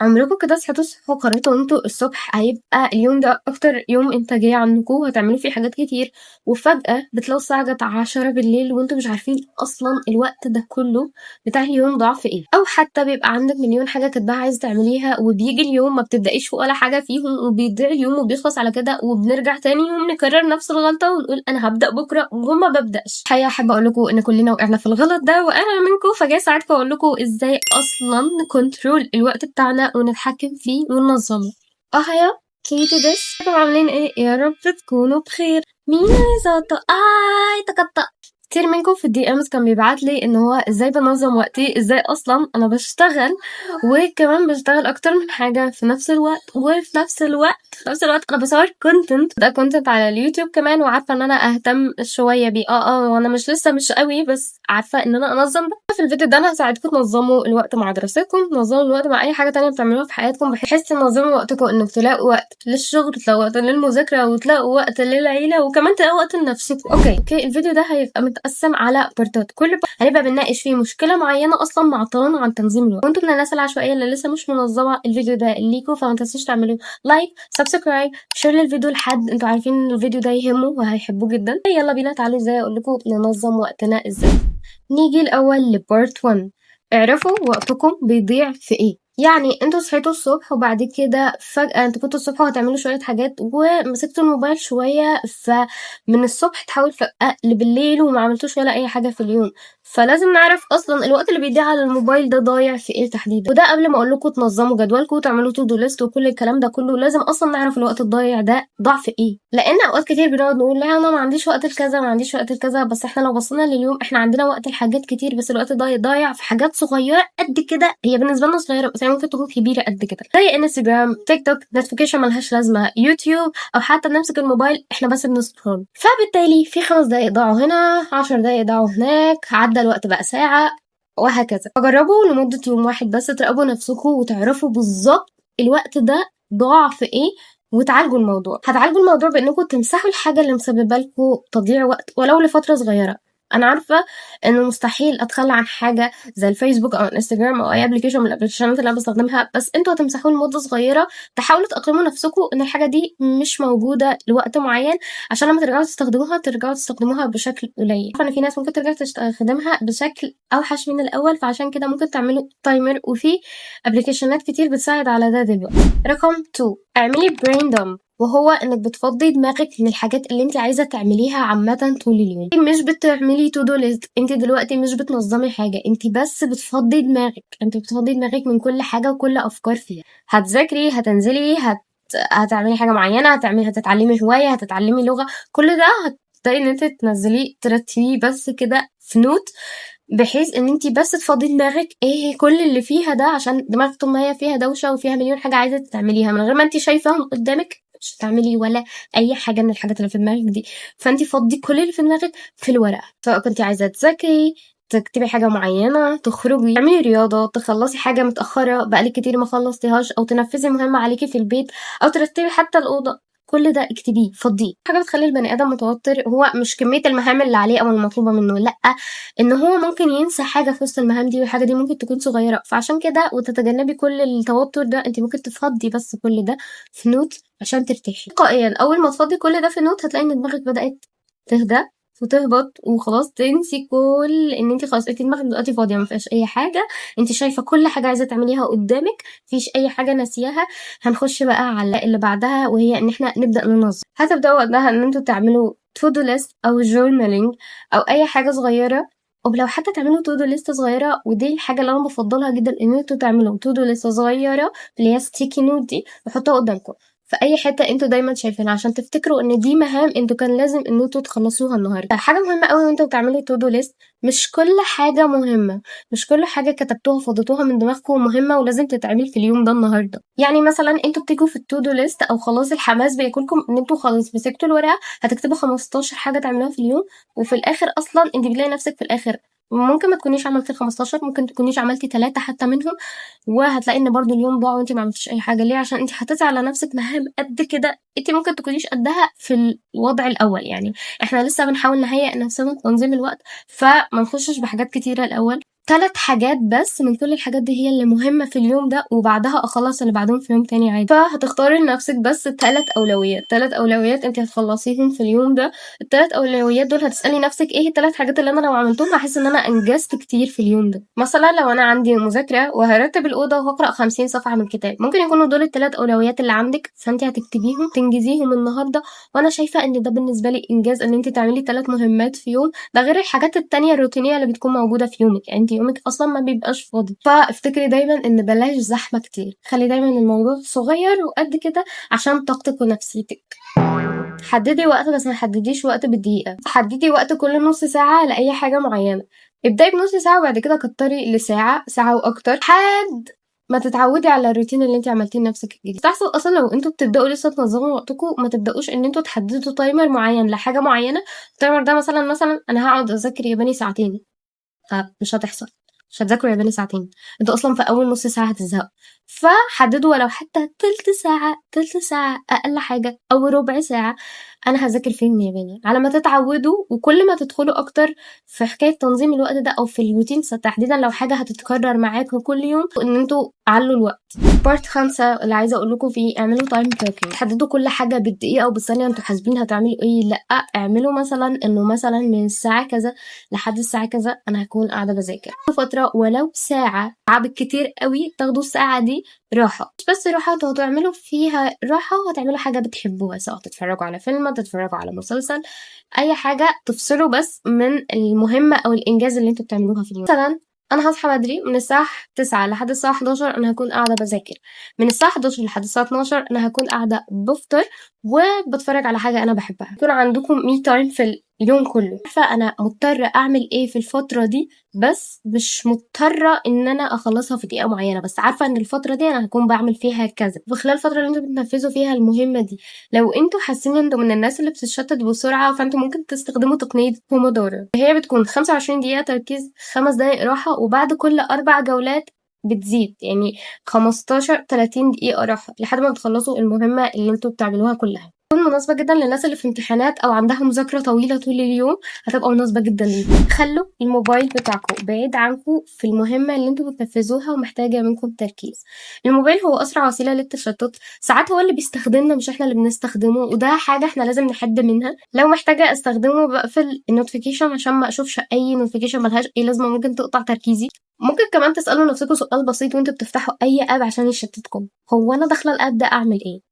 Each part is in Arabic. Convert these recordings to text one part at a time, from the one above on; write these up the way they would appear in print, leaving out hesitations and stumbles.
عمركم كده صحيتوا الصبح وقررتوا ان انتوا الصبح هيبقى اليوم ده اكتر يوم انتاجية عندكم وهتعملوا فيه حاجات كتير، وفجأة بتلاقوا الساعة جت 10 بالليل وانتوا مش عارفين اصلا الوقت ده كله بتاع اليوم ضاع في ايه؟ او حتى بيبقى عندك مليون حاجة كاتباها عايزة تعمليها وبيجي اليوم ما بتبدأيش في ولا حاجة فيهم وبيضيع اليوم وبيخلص على كده وبنرجع تاني يوم نكرر نفس الغلطة ونقول انا هبدأ بكرة وما ببدأش. الحقيقة احب اقول لكم ان كلنا وقعنا في الغلط ده وانا منكم، فجاي اساعدكم اقول لكم ازاي اصلا نكنترول الوقت بتاعنا ونتحكم فيه وننظمه. يا كيتي ديش، انتوا عاملين ايه؟ يا رب تكونوا بخير. مين عايزة تقطع كتير منكم في الدي امز كان بيبعت لي ان هو ازاي بنظم وقتي، ازاي اصلا انا بشتغل وكمان بشتغل اكتر من حاجه في نفس الوقت، وفي نفس الوقت انا بصور كونتنت على اليوتيوب كمان، وعارفه ان انا اهتم شويه بيه وانا مش قوي، بس عارفه ان انا انظم ده. في الفيديو ده انا هساعدكم تنظموا الوقت مع دراستكم، تنظموا الوقت مع اي حاجه تانية بتعملوها في حياتكم، بحيث تنظموا وقتكم انك تلاقوا وقت للشغل، تلاقوا وقت للمذاكره، وتلاقوا وقت للعيله، وكمان تلاقوا وقت لنفسكم. اوكي الفيديو ده هيبقى متقسم على بارتات، كل بارت هنبقى بنناقش فيه مشكله معينه اصلا معطلانه عن تنظيم الوقت. وانتم من الناس العشوائيه اللي لسه مش منظمه، الفيديو ده ليكم، فما تنسوش تعملوا لايك، سبسكرايب، شير للفيديو لحد انتوا عارفين ان الفيديو ده يهمه وهيحبوه جدا. يلا بينا تعالوا ازاي اقول لكم ننظم وقتنا ازاي. نيجي الاول لبارت 1، اعرفوا وقتكم بيضيع في ايه. يعني انتوا صحيتوا الصبح وبعد كده فجأة انتوا كنتوا الصبح وهتعملوا شوية حاجات ومسكتوا الموبايل شوية، فمن الصبح تحول فجأة لبالليل وما عملتوش ولا اي حاجة في اليوم. فلازم نعرف اصلا الوقت اللي بيضيع على الموبايل ده ضايع في ايه تحديدا، وده قبل ما اقول لكم تنظموا جدولكم وتعملوا تو دو ليست وكل الكلام ده كله. لازم اصلا نعرف الوقت الضايع ده ضاع في ايه، لان اوقات كتير بنقعد نقول لا انا ما عنديش وقت لكذا، ما عنديش وقت لكذا، بس احنا لو بصينا لليوم احنا عندنا وقت لحاجات كتير، بس الوقت ده ضايع في حاجات صغيره قد كده. هي بالنسبه لنا صغيره بس هي ممكن تكون كبيره قد كده، زي انستجرام، تيك توك، نوتيفيكيشن ملهاش لازمه، يوتيوب، او حتى نمسك الموبايل احنا بس بنسكرول. فبالتالي في 5 دقايق ضاعوا هنا، 10 دقايق ضاعوا هناك، عدى الوقت بقى ساعه، وهكذا. فجربوا لمده يوم واحد بس تراقبوا نفسكم وتعرفوا بالظبط الوقت ده ضاع في ايه، وتعالجوا الموضوع. هتعالجوا الموضوع بانكم تمسحوا الحاجه اللي مسببه لكم تضييع وقت ولو لفتره صغيره. انا عارفه انه مستحيل اتخلى عن حاجه زي الفيسبوك او الانستجرام او اي ابلكيشن من الابلكيشنات اللي انا بستخدمها، بس انتوا هتمسحوه لمده صغيره، تحاولوا تاقلموا نفسكم ان الحاجه دي مش موجوده لوقت معين، عشان لما ترجعوا تستخدموها بشكل قليل. فانا في ناس ممكن ترجع تستخدمها بشكل اوحش من الاول، فعشان كده ممكن تعملوا تايمر، وفي ابلكيشنات كتير بتساعد على ده دلوقتي. رقم 2، اعملي برين دامب، وهو انك بتفضي دماغك من الحاجات اللي انت عايزه تعمليها عامه طول اليوم. مش بتعملي تو دو ليست، انت دلوقتي مش بتنظمي حاجه، انت بس بتفضي دماغك، من كل حاجه وكل افكار فيها. هتذاكري، هتنزلي، هتعملي حاجه معينه، هتتعلمي هوايه، هتتعلمي لغه، كل ده هتبداي ان انت تنزليه ترتبيه بس كده في نوت، بحيث ان انت بس تفضي دماغك ايه كل اللي فيها ده، عشان دماغك طول ما هي فيها دوشه وفيها مليون حاجه عايزه تعمليها من غير ما انت شايفاهم قدامك مش هتعملي ولا اي حاجه من الحاجات اللي في دماغك دي. فانت فضي كل اللي في دماغك في الورقه، سواء كنت عايزه تذاكري، تكتبي حاجه معينه، تخرجي، تعملي رياضه، تخلصي حاجه متاخره بقالك كتير ما خلصتيهاش، او تنفذي مهمه عليكي في البيت، او ترتبي حتى الاوضه. كل ده اكتبيه، فضيه. حاجه بتخلي البني ادم متوتر هو مش كميه المهام اللي عليه او المطلوبه منه، لا، ان هو ممكن ينسى حاجه في وسط المهام دي، والحاجه دي ممكن تكون صغيره. فعشان كده وتتجنبي كل التوتر ده، انت ممكن تفضي بس كل ده في نوت عشان ترتاحي تلقائيا. اول ما تفضي كل ده في نوت هتلاقي ان دماغك بدات تهدى وتهبط، وخلاص تنسي كل ان انت خلاص انت دماغك دلوقتي فاضيه، ما فيهاش اي حاجه، انت شايفه كل حاجه عايزه تعمليها قدامك، مفيش اي حاجه ناسياها. هنخش بقى على اللي بعدها، وهي ان احنا نبدا ننظم. هتبداوا وقتها ان انتوا تعملوا تو دو ليست او جورنالينج او اي حاجه صغيره، او لو حتى تعملوا تو دو ليست صغيره. ودي الحاجه اللي انا بفضلها جدا، ان انتوا تعملوا تو دو ليست صغيره اللي هي ستيكي نوت دي، وحطوها قدامكم في اي حته انتوا دايما شايفينها، عشان تفتكروا ان دي مهام انتوا كان لازم ان انتوا تخلصوها النهارده. حاجه مهمه قوي وانتوا بتعملوا تو دو ليست، مش كل حاجه مهمه، مش كل حاجه كتبتوها فضيتوها من دماغكم مهمه ولازم تتعمل في اليوم ده النهارده. يعني مثلا انتوا بتيجوا في التو دو ليست او خلاص الحماس بياكلكم ان انتوا خلاص مسكتوا الورقه هتكتبوا 15 حاجه تعملوها في اليوم، وفي الاخر اصلا انت بتلاقي نفسك في الاخر ممكن ما تكونيش عملتي ال15، ممكن تكونيش عملتي 3 حتى منهم، وهتلاقي ان برضو اليوم ضاع وانت ما عملتيش اي حاجه. ليه؟ عشان انت حطيتي على نفسك مهام قد كده انت ممكن تكونيش قدها في الوضع الاول. يعني احنا لسه بنحاول نهيئ نفسنا لتنظيم الوقت، فما نخشش بحاجات كتيره الاول، 3 حاجات بس من كل الحاجات دي هي اللي مهمة في اليوم ده، وبعدها أخلّص اللي بعدهم في يوم تاني عادي. فهتختاري لنفسِك بس 3 أولويات، 3 أولويات أنتِ هتخلّصيهم في اليوم ده. ال3 أولويات دول هتسألي نفسِك إيه ال3 حاجات اللي أنا لو عملتهم هاحس إن أنا أنجزت كتير في اليوم ده. مثلًا لو أنا عندي مذاكرة وهارتّب الأوضة وهاقرأ 50 صفحة من كتاب، ممكن يكونوا دول ال3 أولويات اللي عندِك، فأنتِ هتكتبيهم تنجزيهم النهارده، وأنا شايفة إن ده بالنسبة لي إنجاز إن أنتِ تعملي 3 مهمات في يوم، ده غير الحاجات التانية الروتينية اللي بتكون موجودة في يومِك، يعني أنتِ يومِك أصلًا ما بيبقاش فاضي. فافتكري دايمًا إن بلاش زحمة كتير، خلّي دايمًا الموضوع صغير وقد كده عشان طاقتِك ونفسيتِك. حددي وقت بس ما تحدديش وقت بالدقيقة، حددي وقت كل نص ساعة لأي حاجة معينة، ابدأي بنص ساعة وبعد كده كتري لساعة، ساعة وأكتر لحد ما تتعودي على الروتين اللي انت عملتيه لنفسك الجديد. يستحسن اصلا لو انتوا بتبدأوا لسه تنظموا وقتكم ما تبدأوش ان انتوا تحددوا تايمر معين لحاجة معينة. التايمر ده مثلا انا هقعد اذاكر ياباني ساعتين، فمش هتحصل، مش هتذاكروا ياباني ساعتين، انتوا اصلا في اول نص ساعة هتزهقوا. فحددوا ولو حتى تلت ساعة، تلت ساعة اقل حاجة او ربع ساعة انا هذاكر فيهم ياباني، على ما تتعودوا. وكل ما تدخلوا اكتر في حكاية تنظيم الوقت ده او في الروتين تحديدا لو حاجة هتتكرر معاكم كل يوم ان انتوا علوا الوقت. بارت 5 اللي عايزة اقول لكم فيه اعملوا تايم بلوكينج، حددوا كل حاجة بالدقيقة او بالثانية انتوا حاسبين هتعملوا ايه. لا اعملوا مثلا انه مثلا من الساعة كذا لحد الساعة كذا انا هكون قاعدة بذاكر فترة ولو ساعة بالكتير قوي، تاخدوا الساعة دي راحة، مش بس راحة، انتوا هتعملوا فيها راحة وهتعملوا حاجة بتحبوها، سواء تتفرجوا على فيلم، تتفرجوا على مسلسل، اي حاجة تفصلوا بس من المهمة او الانجاز اللي انتوا بتعملوها في اليوم. مثلا انا هصحى بدري من الساعة 9 لحد الساعة 11 انا هكون قاعدة بذاكر، من الساعة 11 لحد الساعة 12 انا هكون قاعدة بفطر وبتفرج على حاجة انا بحبها. يكون عندكم مي تايم في اليوم كله، فانا مضطرة اعمل ايه في الفترة دي، بس مش مضطرة ان انا اخلصها في دقيقة معينة، بس عارفة ان الفترة دي انا هكون بعمل فيها كذا. وخلال الفترة اللي انتوا بتنفذوا فيها المهمة دي لو انتوا حاسين ان انتوا من الناس اللي بتتشتت بسرعة، فانتوا ممكن تستخدموا تقنية بومودورو. هي بتكون 25 دقيقة تركيز، 5 دقايق راحة، وبعد كل 4 جولات بتزيد، يعني 15 30 دقيقة راحة لحد ما بتخلصوا المهمة اللي انتوا بتعملوها كلها. تكون مناسبة جدا للناس اللي في امتحانات او عندها مذاكرة طويلة طول اليوم، هتبقى مناسبة جدا ليكم. خلوا الموبايل بتاعكم بعيد عنكم في المهمة اللي انتوا بتنفذوها ومحتاجة منكم تركيز. الموبايل هو اسرع وسيلة للتشتت، ساعات هو اللي بيستخدمنا مش احنا اللي بنستخدمه، وده حاجة احنا لازم نحد منها. لو محتاجة استخدمه بقفل النوتيفيكيشن عشان ما اشوفش اي نوتيفيكيشن ملهاش اي لازمة ممكن تقطع تركيزي. ممكن كمان تسألوا نفسكم سؤال بسيط وانتوا بتفتحوا اي اب عشان يشتتكم، هو انا داخلة الاب ده اعمل ايه؟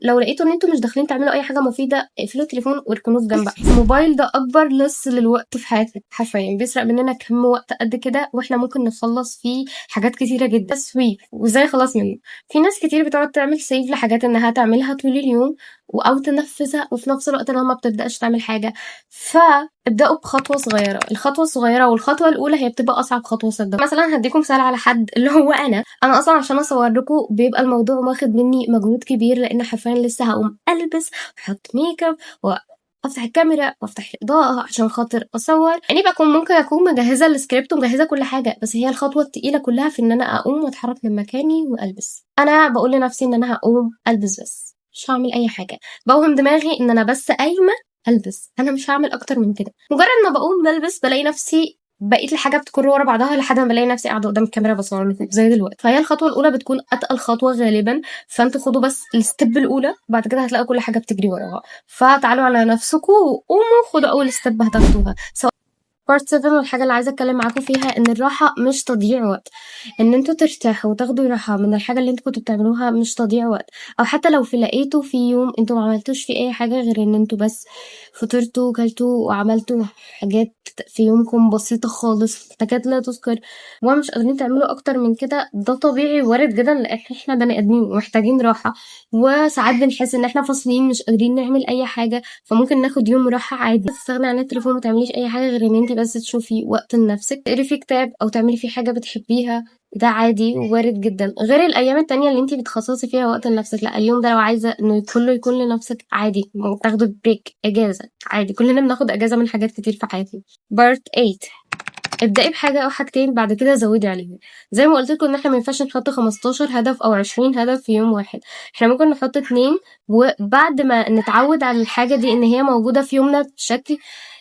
لو لقيتوا ان انتوا مش داخلين تعملوا اي حاجه مفيده اقفلوا التليفون واركنوه في جنب. الموبايل ده اكبر لص للوقت في حياتك، حرفيا بيسرق مننا كم وقت قد كده واحنا ممكن نخلص فيه حاجات كتيره جدا. تسويف وازاي خلاص منه، في ناس كتير بتقعد تعمل سيف لحاجات انها تعملها طول اليوم او تنفذها، وفي نفس الوقت لما بتبداش تعمل حاجه. فابداوا بخطوه صغيره، الخطوه الصغيره والخطوه الاولى هي بتبقى اصعب خطوه. صدق مثلا هديكم مثال على حد اللي هو انا اصلا عشان اصور لكم بيبقى الموضوع واخد مني مجهود كبير، لان حرفيا لسه هقوم البس واحط ميك اب وافتح الكاميرا وافتح الاضاءه عشان خاطر اصور، يعني بكون ممكن اكون مجهزه السكريبت ومجهزه كل حاجه، بس هي الخطوه التقيله كلها في ان انا اقوم واتحرك من مكاني والبس. انا بقول لنفسي ان انا هقوم البس بس مش هعمل اي حاجه، بوهم دماغي ان انا بس قايمه البس، انا مش هعمل اكتر من كده. مجرد ما بقوم بلبس بلاقي نفسي بقيت الحاجه بتكون ورا بعضها لحد ما بلاقي نفسي قاعده قدام الكاميرا بصور لكم زي دلوقتي. فهي الخطوه الاولى بتكون اتقل خطوه غالبا، فانتوا خدوا بس الستيب الاولى، بعد كده هتلاقوا كل حاجه بتجري وراها. فتعالوا على نفسكم وقوموا خدوا اول ستيب هتاخدوها. بارت 7 والحاجة اللي عايزة اتكلم معاكم فيها ان الراحة مش تضييع وقت، ان انتوا ترتاحوا وتاخدوا راحة من الحاجة اللي انتوا كنتوا بتعملوها مش تضييع وقت. او حتى لو لقيتوا في يوم انتوا ما عملتوش فيه اي حاجة غير ان انتوا بس فطرتوا وكلتوا وعملتوا حاجات في يومكم بسيطة خالص تكاد لا تذكر ومش قادرين تعملوا اكتر من كده، ده طبيعي وارد جدا لان احنا بني ادمين ومحتاجين راحة، وساعات بنحس ان احنا فاصلين مش قادرين نعمل اي حاجة، فممكن ناخد يوم راحة عادي تستغني عن التليفون وما تعمليش اي حاجة غير ان انت بس تشوفي وقت لنفسك، تقري في كتاب او تعملي فيه حاجة بتحبيها، ده عادي ووارد جدا. غير الايام التانية اللي انت بتخصصي فيها وقت لنفسك، لا اليوم ده لو عايزة انه كله يكون لنفسك عادي، تاخدوا بريك اجازة عادي، كلنا بناخد اجازة من حاجات كتير في حياتنا. بارت 8 ابدأي بحاجة أو حاجتين بعد كده زودي عليهم. زي ما قلت لكم إن احنا مينفعش نحط 15 هدف أو 20 هدف في يوم واحد، احنا ممكن نحط 2، وبعد ما نتعود على الحاجة دي إن هي موجودة في يومنا بشكل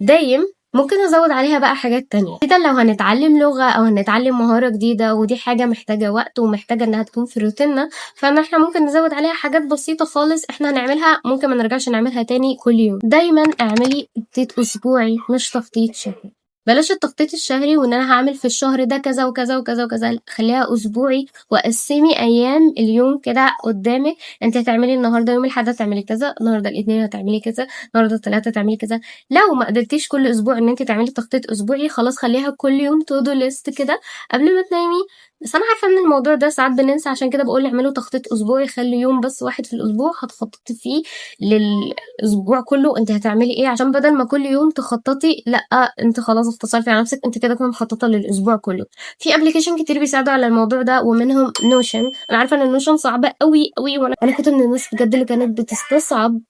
دايم ممكن ازود عليها بقى حاجات تانية كده. لو هنتعلم لغة او هنتعلم مهارة جديدة ودي حاجة محتاجة وقت ومحتاجة انها تكون في روتيننا، فانا احنا ممكن نزود عليها حاجات بسيطة خالص احنا هنعملها ممكن ما نرجعش نعملها تاني كل يوم. دايما اعملي تخطيط اسبوعي مش تخطيط شهري. بلاش التخطيط الشهري وان انا هعمل في الشهر ده كذا وكذا وكذا وكذا، لا خليها اسبوعي وقسمي ايام اليوم كده قدامك. انت هتعملي النهارده يوم الاحد هتعملي كذا، النهارده الاثنين هتعملي كذا، النهارده الثلاثه هتعملي كذا. لو ما قدرتيش كل اسبوع ان انت تعملي تخطيط اسبوعي، خلاص خليها كل يوم تو دو ليست كده قبل ما تنامي. بس انا عارفه ان الموضوع ده ساعات بننسى، عشان كده بقول اعملوا تخطيط اسبوعي. خلي يوم بس واحد في الاسبوع هتخططي فيه للاسبوع كله انت هتعملي ايه، عشان بدل ما كل يوم تخططي، لا انت خلاص اختصرتي على نفسك، انت كده كده مخططه للاسبوع كله. في ابلكيشن كتير بيساعدوا على الموضوع ده ومنهم نوشن. انا عارفه ان النوشن صعبه قوي قوي، وانا كنت من الناس بجد اللي كانت بتستصعب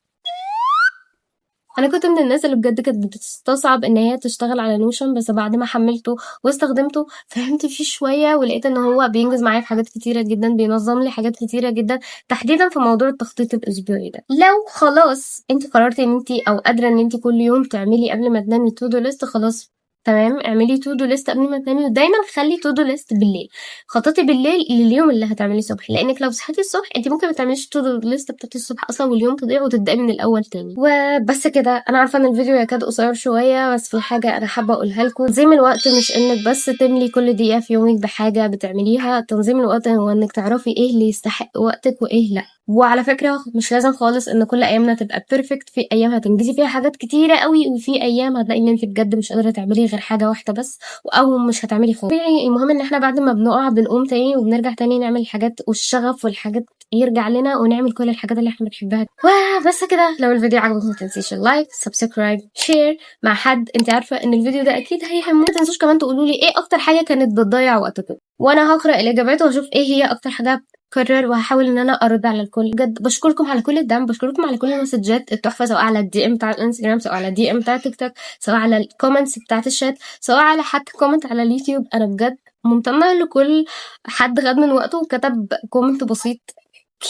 انا كنت من الناس اللي بجد كانت بتستصعب ان هي تشتغل على نوشن، بس بعد ما حملته واستخدمته فهمت فيه شويه ولقيت ان هو بينجز معايا في حاجات كتيره جدا، بينظم لي حاجات كتيره جدا تحديدا في موضوع التخطيط الاسبوعي ده. لو خلاص انت قررتي ان انت او قادره ان انت كل يوم تعملي قبل ما تنامي تو دو ليست، خلاص تمام اعملي تو دو ليست قبل ما تنامي. ودايما خلي تو دو ليست بالليل، خططي بالليل لليوم اللي هتعمليه الصبح، لانك لو صحيتي الصبح انت ممكن ما تعمليش تو دو ليست بتاعتي الصبح اصلا واليوم تضيع وتبداي من الاول تاني. وبس كده. انا عارفه ان الفيديو يكاد قصير شويه، بس في حاجه انا حابه اقولها لكم. تنظيم الوقت مش انك بس تملي كل دقيقه في يومك بحاجه بتعمليها، تنظيم الوقت هو انك تعرفي ايه اللي يستحق وقتك وايه لا. وعلى فكره مش لازم خالص ان كل ايامنا تبقى بيرفكت، في ايام هتنجزي فيها حاجات كتيره قوي، وفي ايام هتلاقي ان انت بجد مش قادره تعملي غير حاجه واحده بس، او مش هتعملي خالص. المهم ان احنا بعد ما بنقع بنقوم تاني وبنرجع تاني نعمل الحاجات، والشغف والحاجات يرجع لنا ونعمل كل الحاجات اللي احنا بنحبها. وبس كده. لو الفيديو عجبك ما تنسيش اللايك، سبسكرايب، شير مع حد انت عارفه ان الفيديو ده اكيد هيهمه. ما تنسوش كمان تقولوا لي ايه اكتر حاجه كانت بتضيع وقتكم، وانا هقرا الاجابات واشوف ايه هي اكتر حاجه بتكرر، وهحاول ان انا ارد على الكل. بجد بشكركم على كل الدعم، بشكركم على كل المسجات التحفه، سواء على الدي ام بتاع الانستجرام، سواء على الدي ام بتاع تيك توك، سواء على الكومنتس بتاعت الشات، سواء على حتى كومنت على اليوتيوب. انا بجد ممتنه لكل حد خد من وقته وكتب كومنت بسيط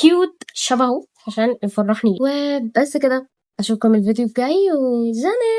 كيوت شبهه عشان يفرحني. وبس كده. اشوفكم الفيديو الجاي وزنا.